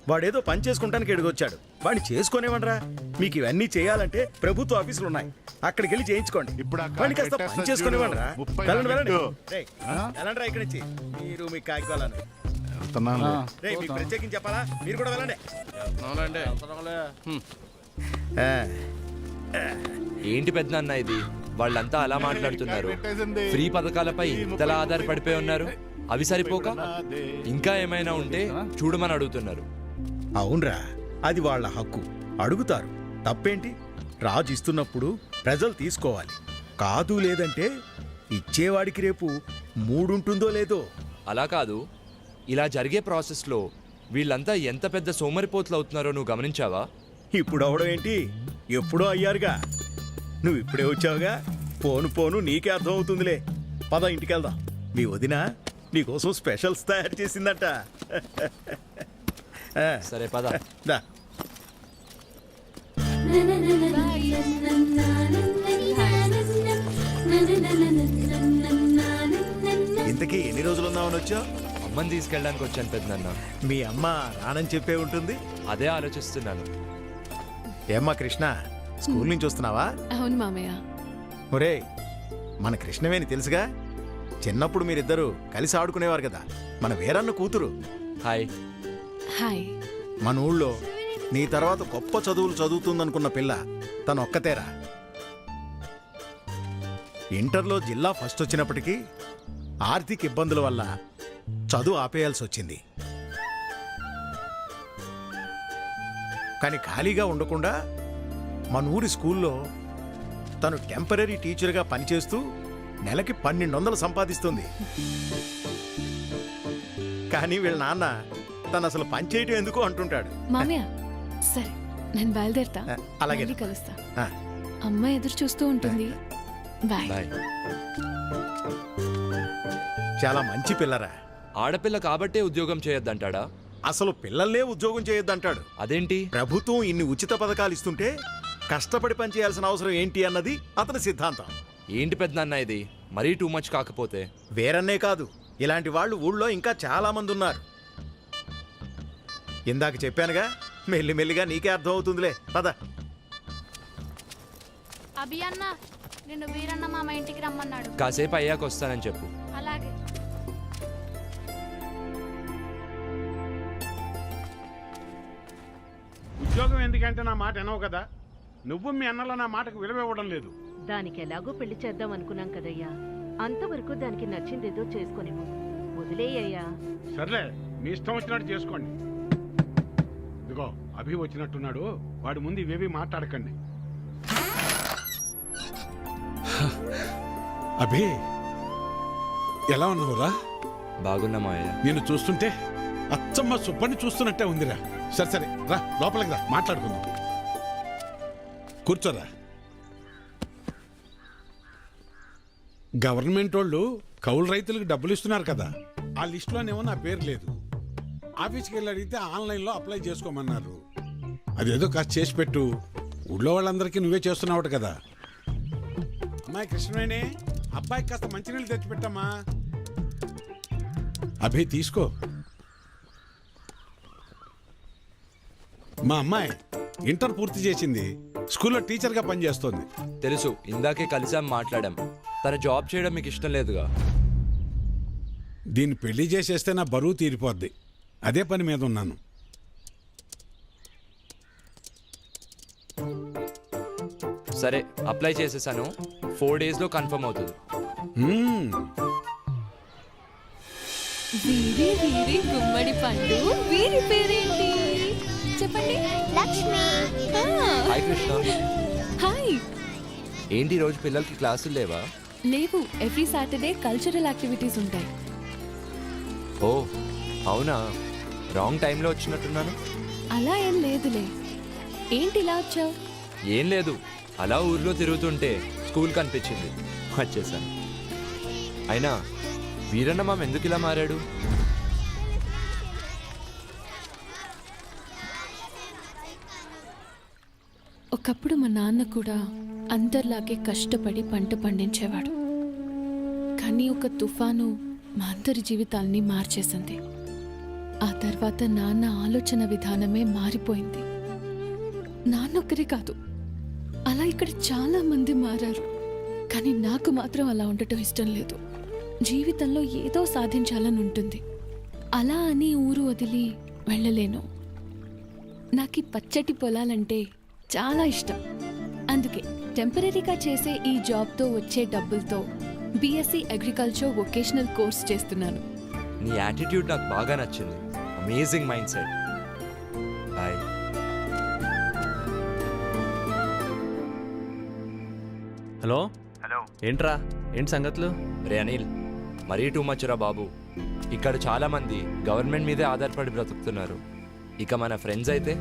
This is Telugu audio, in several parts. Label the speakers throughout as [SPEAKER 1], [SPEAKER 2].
[SPEAKER 1] వాడేదో పని చేసుకుంటానికి ఎడుగొచ్చాడు, వాడిని చేసుకోనివ్వండిరా. మీకు ఇవన్నీ చేయాలంటే ప్రభుత్వ ఆఫీసులు ఉన్నాయి, అక్కడికి వెళ్ళి చేయించుకోండి. వాడిని కాస్త పని చేసుకునివ్వండిరా. వెళ్ళండి వెళ్ళండి. రేయ్, వెళ్ళండిరా ఇక్కడి నుంచి, మీరు మీ కాగితాలను. రేయ్, మీకు ప్రత్యేకించి చెప్పాలా, మీరు కూడా వెళ్ళండి.
[SPEAKER 2] ఏంటి పెద్దనాన్న ఇది? వాళ్ళంతా అలా మాట్లాడుతున్నారు. ఫ్రీ పథకాలపై ఇంతలా ఆధారపడిపోయి ఉన్నారు. అవి సరిపోక ఇంకా ఏమైనా ఉంటే చూడమని అడుగుతున్నారు.
[SPEAKER 1] అవునరా, అది వాళ్ళ హక్కు, అడుగుతారు. తప్పేంటి? రాజు ఇస్తున్నప్పుడు ప్రజలు తీసుకోవాలి. కాదు లేదంటే ఇచ్చేవాడికి రేపు మూడుంటుందో లేదో.
[SPEAKER 2] అలా కాదు, ఇలా జరిగే ప్రాసెస్లో వీళ్ళంతా ఎంత పెద్ద సోమరిపోతులు అవుతున్నారో నువ్వు గమనించావా?
[SPEAKER 1] ఇప్పుడు అవడం ఏంటి, ఎప్పుడో అయ్యారుగా. నువ్వు ఇప్పుడే వచ్చావుగా, పోను పోను నీకే అర్థం అవుతుందిలే. పద ఇంటికి వెళ్దాం. మీ వదిన నీకోసం స్పెషల్స్ తయారు చేసిందట.
[SPEAKER 2] సరే పద.
[SPEAKER 1] దా. ఇంతకీ ఎన్ని రోజులు ఉన్నామని వచ్చావు?
[SPEAKER 2] అమ్మని తీసుకెళ్ళడానికి వచ్చాను పెద్దనాన్న.
[SPEAKER 1] మీ అమ్మ రానని చెప్పే ఉంటుంది.
[SPEAKER 2] అదే ఆలోచిస్తున్నాను.
[SPEAKER 1] ఏమ్మా కృష్ణ, స్కూల్ నుంచి వస్తున్నావా?
[SPEAKER 3] అవును మామయ్య.
[SPEAKER 1] ఒరే, మన కృష్ణవేణి తెలుసుగా, చిన్నప్పుడు మీరిద్దరూ కలిసి ఆడుకునేవారు కదా, మన వీరన్న కూతురు.
[SPEAKER 2] హాయ్.
[SPEAKER 3] హాయ్.
[SPEAKER 1] మన ఊళ్ళో నీ తర్వాత గొప్ప చదువులు చదువుతుందనుకున్న పిల్ల తను ఒక్కతేరా. ఇంటర్లో జిల్లా ఫస్ట్ వచ్చినప్పటికీ ఆర్థిక ఇబ్బందుల వల్ల చదువు ఆపేయాల్సి వచ్చింది. కానీ ఖాళీగా ఉండకుండా మన ఊరి స్కూల్లో తను టెంపరీ టీచర్గా పనిచేస్తూ నెలకి 1200 సంపాదిస్తుంది. కానీ వీళ్ళ నాన్న తను అసలు పని చేయటం ఎందుకు అంటుంటాడు.
[SPEAKER 3] మామయ్య సరే, నేను బయలుదేరుతా.
[SPEAKER 1] అలాగే
[SPEAKER 3] మళ్ళీ కలుస్తా.
[SPEAKER 1] ఆ.
[SPEAKER 3] అమ్మ ఎదురు చూస్తూ ఉంటుంది. బాయ్.
[SPEAKER 2] బాయ్.
[SPEAKER 1] చాలా మంచి పిల్లరా.
[SPEAKER 2] ఆడపిల్ల కాబట్టే ఉద్యోగం చేయొద్దంటాడా?
[SPEAKER 1] అసలు పిల్లల్నే ఉద్యోగం చేయొద్దంటాడు.
[SPEAKER 2] అదేంటి?
[SPEAKER 1] ప్రభుత్వం ఇన్ని ఉచిత పథకాలు ఇస్తుంటే కష్టపడి పనిచేయాల్సిన అవసరం ఏంటి అన్నది అతని సిద్ధాంతం.
[SPEAKER 2] ఏంటి పెద్దనాన్న ఇది? మరీ టూ మచ్ కాకపోతే?
[SPEAKER 1] వేరన్నే కాదు, ఇలాంటి వాళ్ళు ఊళ్ళో ఇంకా చాలా మంది ఉన్నారు. ఇందాక చెప్పానుగా, మెల్లిమెల్లిగా నీకే అర్థం అవుతుందిలే. పద.
[SPEAKER 4] అభి అన్న, నిన్ను వీరన్న మామ ఇంటికి రమ్మన్నాడు.
[SPEAKER 2] కాసేపు అయ్యాక వస్తానని చెప్పు.
[SPEAKER 4] అలాగే.
[SPEAKER 5] ఉద్యోగం ఎందుకంటే నా మాట వినవు కదా. నువ్వు మీ అన్నలో నా మాటకు విలువ ఇవ్వడం లేదు.
[SPEAKER 6] దానికి ఎలాగో పెళ్లి చేద్దాం అనుకున్నాం కదయ్యా, అంతవరకు దానికి నచ్చిందేదో చేసుకొనివ్వు. వదిలేయ్యా.
[SPEAKER 5] సర్లే, మీ ఇష్టం వచ్చినట్టు చేసుకోండి. ఇదిగో అభి వచ్చినట్టున్నాడు, వాడి ముందు ఇవేవి మాట్లాడకండి.
[SPEAKER 7] అభి, ఎలా ఉన్నావురా?
[SPEAKER 2] బాగున్నా మావయ్య.
[SPEAKER 7] నేను చూస్తుంటే అచ్చమ్మ సుబ్బని చూస్తున్నట్టే ఉందిరా. సరే సరే, రా లోపలికి రా, మాట్లాడుకుందాం. కూర్చోరా. గవర్నమెంట్ వాళ్ళు కౌలు రైతులకు డబ్బులు ఇస్తున్నారు కదా, ఆ లిస్టులోనేమో నా పేరు లేదు. ఆఫీస్కి వెళ్ళి అడిగితే ఆన్లైన్లో అప్లై చేసుకోమన్నారు. అదేదో కాస్త చేసి పెట్టు. ఊళ్ళో వాళ్ళందరికీ నువ్వే చేస్తున్నావు కదా. అమ్మాయి కృష్ణవేణి, అబ్బాయికి కాస్త మంచినీళ్ళు తెచ్చిపెట్టమ్మా. అభి తీసుకో. మా అమ్మాయి ఇంటర్ పూర్తి చేసింది, స్కూల్లో టీచర్గా పనిచేస్తోంది.
[SPEAKER 2] తెలుసు, ఇందాకే కలిసాం, మాట్లాడాం. తన జాబ్ చేయడం మీకు ఇష్టం లేదుగా.
[SPEAKER 7] దీన్ని పెళ్లి చేసేస్తే నా బరువు తీరిపోద్ది, అదే పని మీద ఉన్నాను.
[SPEAKER 2] సరే, అప్లై చేసేసాను. 4 daysలో కన్ఫర్మ్ అవుతుంది.
[SPEAKER 3] వీరి వీరి గుమ్మడి పండు. వీరి పేరేంటి చెప్పండి?
[SPEAKER 4] లక్ష్మి.
[SPEAKER 2] హాయ్ కృష్ణ.
[SPEAKER 3] హాయ్.
[SPEAKER 2] ఏంటి ఈ రోజు పిల్లలకి క్లాసులు లేవా?
[SPEAKER 3] లేవు, ఎవ్రీ సాటర్డే కల్చరల్ యాక్టివిటీస్ ఉంటాయి.
[SPEAKER 2] ఓ అవునా, రాంగ్ టైంలో వచ్చినట్టున్నాను.
[SPEAKER 3] అలా ఏం లేదులే. ఏంటి ఇలా వచ్చావు?
[SPEAKER 2] ఏం లేదు, అలా ఊర్లో తిరుగుతుంటే స్కూల్ కనిపించింది, వచ్చేసాను. అయినా వీరన్న మామ ఎందుకు ఇలా మారాడు?
[SPEAKER 3] ఒకప్పుడు మా నాన్న కూడా అందరిలాగే కష్టపడి పంట పండించేవాడు. కానీ ఒక తుఫాను మా అందరి జీవితాల్ని మార్చేసింది. ఆ తర్వాత నాన్న ఆలోచన విధానమే మారిపోయింది. నాన్నొక్కరే కాదు, అలా ఇక్కడ చాలా మంది మారారు. కానీ నాకు మాత్రం అలా ఉండటం ఇష్టం లేదు. జీవితంలో ఏదో సాధించాలని ఉంటుంది. అలా అని ఊరు వదిలి వెళ్ళలేను. నాకు ఈ పచ్చటి పొలాలంటే చాలా ఇష్టం. అందుకే టెంపరీగా చేసే ఈ జాబ్తో వచ్చే డబ్బులతో బీఎస్సీ అగ్రికల్చర్ వొకేషనల్ కోర్స్ చేస్తున్నాను.
[SPEAKER 2] నీ యాటిట్యూడ్ నాకు బాగా నచ్చింది. Amazing mind set. Bye.
[SPEAKER 8] Hello ఏంట్రా, ఏంటి సంగతులు?
[SPEAKER 2] రే అనిల్, మరీ టూ మచ్ రా బాబు. ఇక్కడ చాలా మంది గవర్నమెంట్ మీదే ఆధారపడి బ్రతుకుతున్నారు. ఇక మన ఫ్రెండ్స్ అయితే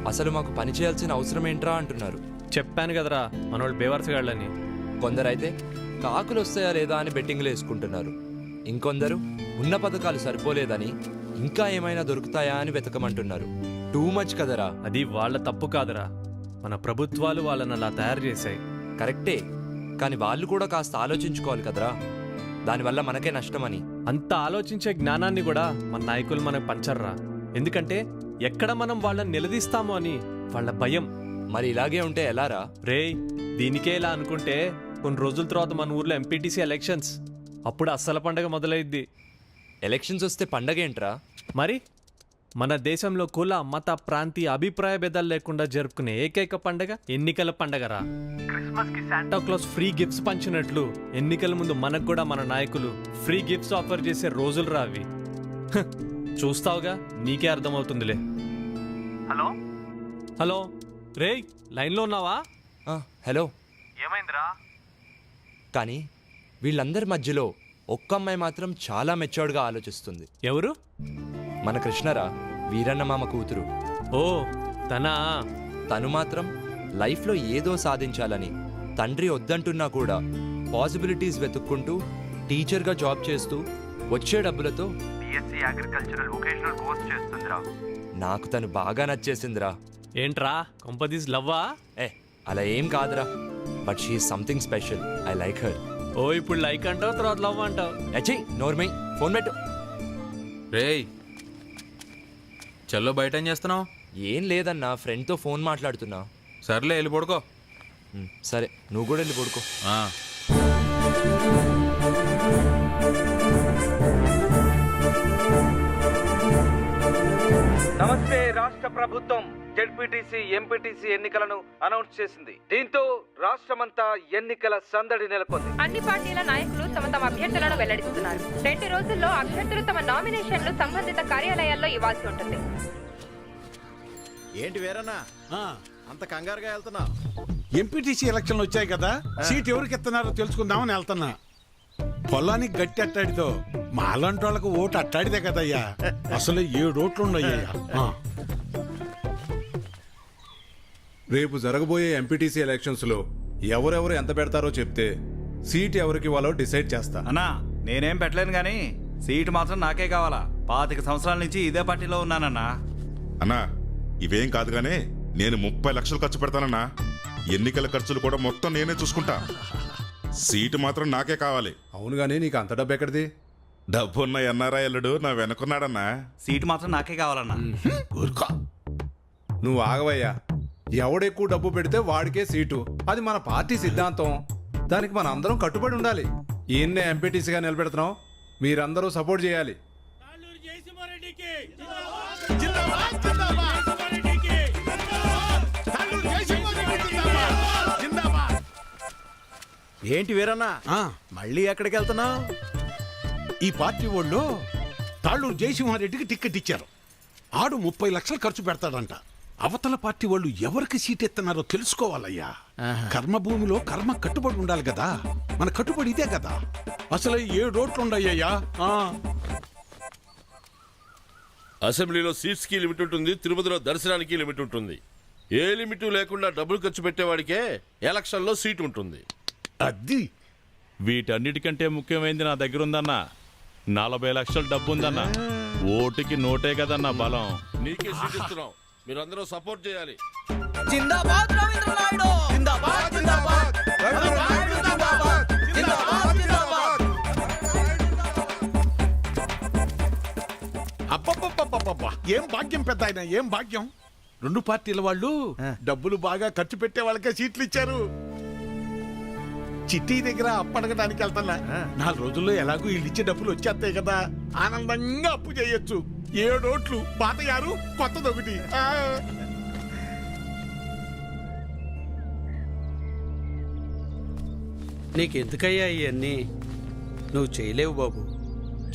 [SPEAKER 2] అసలు మాకు పని చేయాల్సిన అవసరం ఏంట్రా అంటున్నారు.
[SPEAKER 8] చెప్పాను కదరా మనోళ్ళు బేవర్సగాళ్ళని.
[SPEAKER 2] కొందరైతే కాకులు వస్తాయా లేదా అని బెట్టింగ్లు వేసుకుంటున్నారు. ఇంకొందరు ఉన్న పథకాలు సరిపోలేదని ఇంకా ఏమైనా దొరుకుతాయా అని వెతకమంటున్నారు. టూ మచ్ కదరా.
[SPEAKER 8] అది వాళ్ళ తప్పు కాదురా, మన ప్రభుత్వాలు వాళ్ళని అలా తయారు చేశాయి.
[SPEAKER 2] కరెక్టే, కానీ వాళ్ళు కూడా కాస్త ఆలోచించుకోవాలి కదరా. దానివల్ల మనకే నష్టమని.
[SPEAKER 8] అంత ఆలోచించే జ్ఞానాన్ని కూడా మన నాయకులు మనకు పంచర్రా. ఎందుకంటే ఎక్కడ మనం వాళ్ళని నిలదీస్తామో అని వాళ్ళ భయం.
[SPEAKER 2] మరి ఇలాగే ఉంటే ఎలారా?
[SPEAKER 8] రేయ్, దీనికే ఇలా అనుకుంటే కొన్ని రోజుల తర్వాత మన ఊర్లో ఎంపీటీసీ ఎలక్షన్స్, అప్పుడు అస్సల పండగ మొదలైద్ది.
[SPEAKER 2] ఎలక్షన్స్ వస్తే పండగ ఏంట్రా?
[SPEAKER 8] మరి మన దేశంలో కుల మత ప్రాంతీయ అభిప్రాయ భేదాలు లేకుండా జరుపుకునే ఏకైక పండగ ఎన్నికల పండగరా. క్రిస్మస్ కి శాంటా క్లాస్ ఫ్రీ గిఫ్ట్స్ పంచినట్లు ఎన్నికల ముందు మనకు కూడా మన నాయకులు ఫ్రీ గిఫ్ట్స్ ఆఫర్ చేసే రోజులు రా అవి. హ, చూస్తావుగా, నీకే అర్థమవుతుందిలే. హలో హలో, రేయ్ లైన్లో ఉన్నావా?
[SPEAKER 2] హలో.
[SPEAKER 8] ఏమైందిరా?
[SPEAKER 2] కానీ వీళ్ళందరి మధ్యలో ఒక్క అమ్మాయి మాత్రం చాలా మెచ్యూర్డ్గా ఆలోచిస్తుంది.
[SPEAKER 8] ఎవరు?
[SPEAKER 2] మన కృష్ణరా, వీరన్న మామ కూతురు.
[SPEAKER 8] ఓ తనా?
[SPEAKER 2] తను మాత్రం లైఫ్లో ఏదో సాధించాలని తండ్రి వద్దంటున్నా కూడా పాసిబిలిటీస్ వెతుక్కుంటూ టీచర్గా జాబ్ చేస్తూ వచ్చే డబ్బులతో బీఎస్సీ అగ్రికల్చరల్ వొకేషనల్ కోర్స్ చేస్తుందిరా. నాకు తను బాగా నచ్చేసిందిరా.
[SPEAKER 8] ఏంట్రా కొంపదీస్ లవ్వా?
[SPEAKER 2] అలా ఏం కాదురా, but she is something special. I like her.
[SPEAKER 8] ఓ ఇప్పుడు లైక్ అంటావు, తర్వాత లవ్ అంటావు.
[SPEAKER 2] అచ్చీ నోర్మై, ఫోన్ పెట్టు.
[SPEAKER 9] రేయ్ చల్లో, బయట ఏం చేస్తున్నావు?
[SPEAKER 2] ఏం లేదన్నా, ఫ్రెండ్తో ఫోన్ మాట్లాడుతున్నా.
[SPEAKER 9] సర్లే వెళ్ళి పడుకో.
[SPEAKER 2] సరే, నువ్వు కూడా వెళ్ళి పడుకో.
[SPEAKER 10] నమస్తే. రాష్ట్ర ప్రభుత్వం జెడ్పీటీసీ ఎంపీటీసీ ఎన్నికలను అనౌన్స్ చేసింది. దీంతో రాష్ట్రమంతా ఎన్నికల సందడి నెలకొంది.
[SPEAKER 11] అన్ని పార్టీల నాయకులు తమ తమ అభ్యర్థులను వెల్లడిస్తున్నారు. 2 రోజుల్లో అభ్యర్థులు తమ నామినేషన్లు సంబంధిత కార్యాలయాల్లో ఇవ్వాల్సి ఉంటుంది.
[SPEAKER 1] ఏంటి వేరన్నా అంత కంగారుగా వెళ్తున్నా?
[SPEAKER 7] ఎంపీటీసీ ఎలక్షన్లు వచ్చాయి కదా, సీట్ ఎవరికి ఇస్తున్నారో తెలుసుకుందామని వెళ్తున్నా. పొలానికి గట్టి అట్టాడితో మాలాంటి వాళ్ళకు ఓటు అట్టాడిదే కదయ్యా. అసలు 7 ఓట్లు ఉన్నాయ్యా.
[SPEAKER 12] రేపు జరగబోయే ఎంపీటీసీ ఎలక్షన్స్ లో ఎవరెవరు ఎంత పెడతారో చెప్తే సీట్ ఎవరికి ఇవ్వాలో డిసైడ్ చేస్తా.
[SPEAKER 10] అన్నా నేనేం పెట్టలేను గానీ సీటు మాత్రం నాకే కావాలా. 25 సంవత్సరాల నుంచి ఇదే పార్టీలో ఉన్నానన్నా.
[SPEAKER 12] అన్నా ఇవేం కాదు గానే, నేను 30 లక్షలు ఖర్చు పెడతానన్నా. ఎన్నికల ఖర్చులు కూడా మొత్తం నేనే చూసుకుంటా. సీటు మాత్రం నాకే కావాలి.
[SPEAKER 9] అవును గానీ నీకు అంత డబ్బు ఎక్కడిది?
[SPEAKER 12] డబ్బున్న ఎన్ఆర్ఐ అల్లుడు నా వెనకున్నాడన్నా.
[SPEAKER 10] సీటు మాత్రం నాకే కావాలన్నా.
[SPEAKER 9] నువ్వు ఆగవయ్యా. ఎవడెక్కువ డబ్బు పెడితే వాడికే సీటు. అది మన పార్టీ సిద్ధాంతం. దానికి మన అందరం కట్టుబడి ఉండాలి. ఈయన్నే ఎంపీటీసీగా నిలబెడుతున్నాం, మీరందరూ సపోర్ట్ చేయాలి.
[SPEAKER 1] ఏంటి వీరన్నా, మళ్ళీ ఎక్కడికి వెళ్తున్నావు?
[SPEAKER 7] ఈ పార్టీ వాళ్ళు తాళ్ళూరు జయసింహారెడ్డికి టికెట్ ఇచ్చారు. ఆడు 30 లక్షలు ఖర్చు పెడతాడంట. అవతల పార్టీ వాళ్ళు ఎవరికి సీట్ ఎత్తున్నారో తెలుసుకోవాలయ్యా. కర్మభూమిలో కర్మ కట్టుబడి ఉండాలి కదా. మన కట్టుబడి ఇదే కదా. అసలు 7 ఓట్లు ఉండయ్యా.
[SPEAKER 13] అసెంబ్లీలో సీట్స్ కి లిమిట్ ఉంటుంది, తిరుపతిలో దర్శనానికి లిమిట్ ఉంటుంది. ఏ లిమిట్ లేకుండా డబ్బులు ఖర్చు పెట్టేవాడికే ఎలక్షన్ లో సీట్ ఉంటుంది.
[SPEAKER 7] అది
[SPEAKER 13] వీటన్నిటికంటే ముఖ్యమైనది నా దగ్గర ఉందన్నా. 40 లక్షల డబ్బు ఉందన్నా. ఓటుకి నోటే కదన్నా బలం. నీకే సీట్ ఇస్తున్నాం, మీరందరూ సపోర్ట్ చేయాలి.
[SPEAKER 10] జిందాబాద్ రవీంద్ర నాయుడు, జిందాబాద్ జిందాబాద్ రవీంద్ర నాయుడు, జిందాబాద్ జిందాబాద్ జిందాబాద్.
[SPEAKER 7] అబ్బబ్బబ్బ అబ్బబ్బబ్బబ్బా! ఏం భాగ్యం పెద్ద ఆయన, ఏం భాగ్యం. రెండు పార్టీల వాళ్ళు డబ్బులు బాగా ఖర్చు పెట్టే వాళ్ళకే సీట్లు ఇచ్చారు. చిట్టి దగ్గర అప్పడగడానికి వెళ్తున్నా. 4 రోజుల్లో ఎలాగో వీళ్ళు ఇచ్చే డబ్బులు వచ్చేస్తాయి కదా, ఆనందంగా అప్పు చేయొచ్చు. 7 ఓట్లు, పాత 6, కొత్తది 1.
[SPEAKER 14] నీకెందుకయ్యా ఇవన్నీ? నువ్వు చేయలేవు బాబు.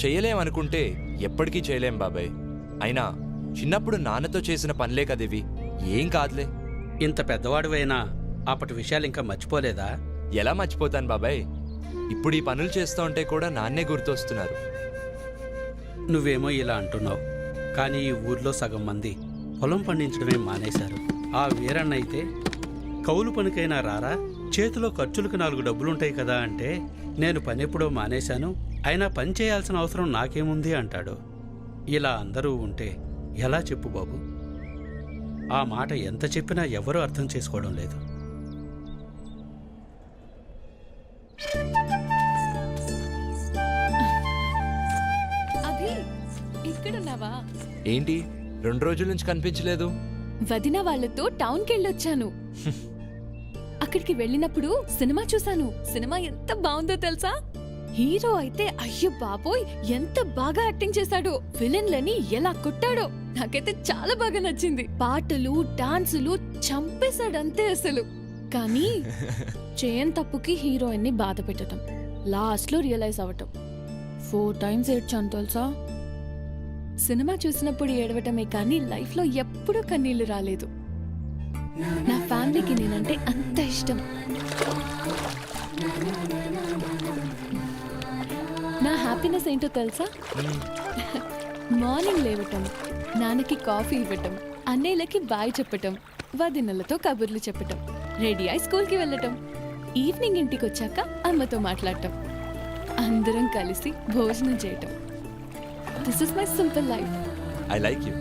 [SPEAKER 2] చేయలేమనుకుంటే ఎప్పటికీ చేయలేం బాబాయ్. అయినా చిన్నప్పుడు నాన్నతో చేసిన పనులే కదివి, ఏం కాదులే.
[SPEAKER 14] ఇంత పెద్దవాడివైనా అప్పటి విషయాలు ఇంకా మర్చిపోలేదా?
[SPEAKER 2] ఎలా మర్చిపోతాను బాబాయ్, ఇప్పుడు ఈ పనులు చేస్తూ ఉంటే కూడా నాన్నే గుర్తొస్తున్నారు.
[SPEAKER 14] నువ్వేమో ఇలా అంటున్నావు, కానీ ఈ ఊర్లో సగం మంది పొలం పండించడమే మానేశారు. ఆ వీరన్న అయితే కౌలు పనికైనా రారా, చేతిలో ఖర్చులకు 4 డబ్బులుంటాయి కదా అంటే, నేను పని ఎప్పుడో మానేశాను, అయినా పని చేయాల్సిన అవసరం నాకేముంది అంటాడు. ఇలా అందరూ ఉంటే ఎలా చెప్పు బాబు? ఆ మాట ఎంత చెప్పినా ఎవరూ అర్థం చేసుకోవడం లేదు.
[SPEAKER 3] అభి, ఇక్కడున్నావా?
[SPEAKER 2] ఏంటి 2 రోజుల నుంచి కనిపించలేదు?
[SPEAKER 3] వదిన వాళ్ళతో టౌన్కి వెళ్ళొచ్చాను. అక్కడికి వెళ్ళినప్పుడు సినిమా చూశాను. సినిమా ఎంత బాగుందో తెలుసా? హీరో అయితే అయ్యో బాబోయ్ ఎంత బాగా యాక్టింగ్ చేశాడో, విలన్లని ఎలా కొట్టాడో నాకైతే చాలా బాగా నచ్చింది. పాటలు, డాన్సులు చంపేశాడంతే అసలు. కానీ చేయని తప్పుకి హీరోయిన్ ని బాధ పెట్టడం, లాస్ట్ లో రియలైజ్ అవ్వటం. 4 టైమ్స్ ఏడ్చాను తెలుసా? సినిమా చూసినప్పుడు ఏడవటమే కానీ లైఫ్ లో ఎప్పుడూ కన్నీళ్లు రాలేదు. నా ఫ్యామిలీకి నేనంటే అంత ఇష్టం. నా హ్యాపీనెస్ ఏంటో తెలుసా? మార్నింగ్ లేవటం, నాన్నకి కాఫీ ఇవ్వటం, అన్నయ్యలకి బాయ్ చెప్పటం, వదినలతో కబుర్లు చెప్పటం, రెడీ అయి స్కూల్కి వెళ్ళటం, ఈవినింగ్ ఇంటికి వచ్చాక అమ్మతో మాట్లాడటం, అందరం కలిసి భోజనం చేయటం. This is my simple life.
[SPEAKER 2] I like you.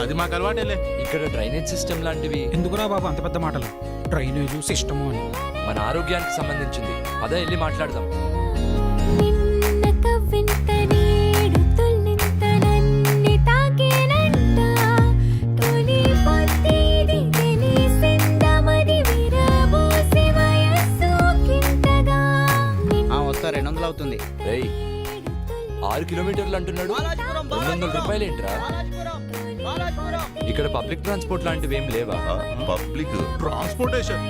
[SPEAKER 13] అది మాకు అలవాటేలే.
[SPEAKER 2] ఇక్కడ డ్రైనేజ్ సిస్టమ్ లాంటివి
[SPEAKER 15] ఎందుకురా బాబు అంత పెద్ద మాటలు? డ్రైనేజ్ సిస్టము అని
[SPEAKER 2] మన ఆరోగ్యానికి సంబంధించింది. అదే వెళ్ళి మాట్లాడదాం.
[SPEAKER 14] వస్తా 200 అవుతుంది.
[SPEAKER 2] 6 కిలోమీటర్లు అంటున్నాడు. 200 రూపాయలు ఏంట్రా? ఇక్కడ పబ్లిక్ ట్రాన్స్పోర్ట్ లాంటివి ఏం లేవా?
[SPEAKER 12] పబ్లిక్ ట్రాన్స్పోర్టేషన్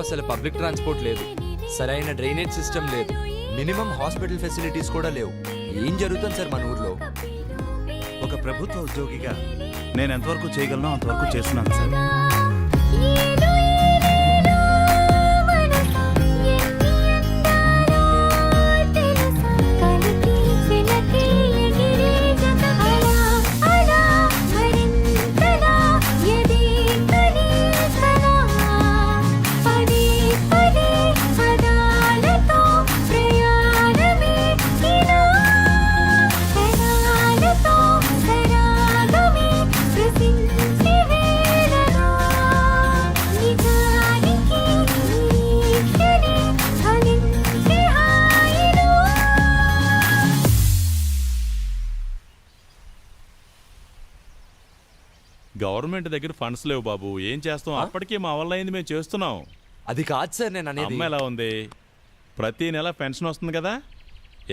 [SPEAKER 2] అసలు పబ్లిక్ ట్రాన్స్పోర్ట్ లేదు, సరైన డ్రైనేజ్ సిస్టమ్ లేదు, మినిమం హాస్పిటల్ ఫెసిలిటీస్ కూడా లేవు. ఏం జరుగుతుంది సార్ మన ఊర్లో?
[SPEAKER 16] ఒక ప్రభుత్వ ఉద్యోగిగా నేను ఎంతవరకు చేయగలనో అంతవరకు చేస్తున్నాను సార్.
[SPEAKER 13] గవర్నమెంట్ దగ్గర ఫండ్స్ లేవు బాబు, ఏం చేస్తాం? అప్పటికే మా వల్ల అయింది, మేము చేస్తున్నాం.
[SPEAKER 2] అది కాదు సార్ నేను అనేది.
[SPEAKER 13] అమ్మ ఎలా ఉంది? ప్రతి నెల పెన్షన్ వస్తుంది కదా?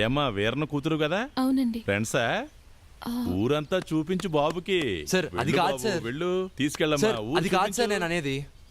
[SPEAKER 13] ఏమ్మా వీరన్న కూతురు కదా?
[SPEAKER 3] అవునండి.
[SPEAKER 13] ఫ్రెండ్సా? ఊరంతా చూపించు బాబుకి.
[SPEAKER 2] సార్ అది
[SPEAKER 13] వెళ్ళు
[SPEAKER 2] కాదు
[SPEAKER 13] బాబు,
[SPEAKER 2] సార్.
[SPEAKER 13] వెళ్ళు తీసుకెళ్ళమ్మా.
[SPEAKER 2] సార్, అది కాదు సార్ నేను అనేది.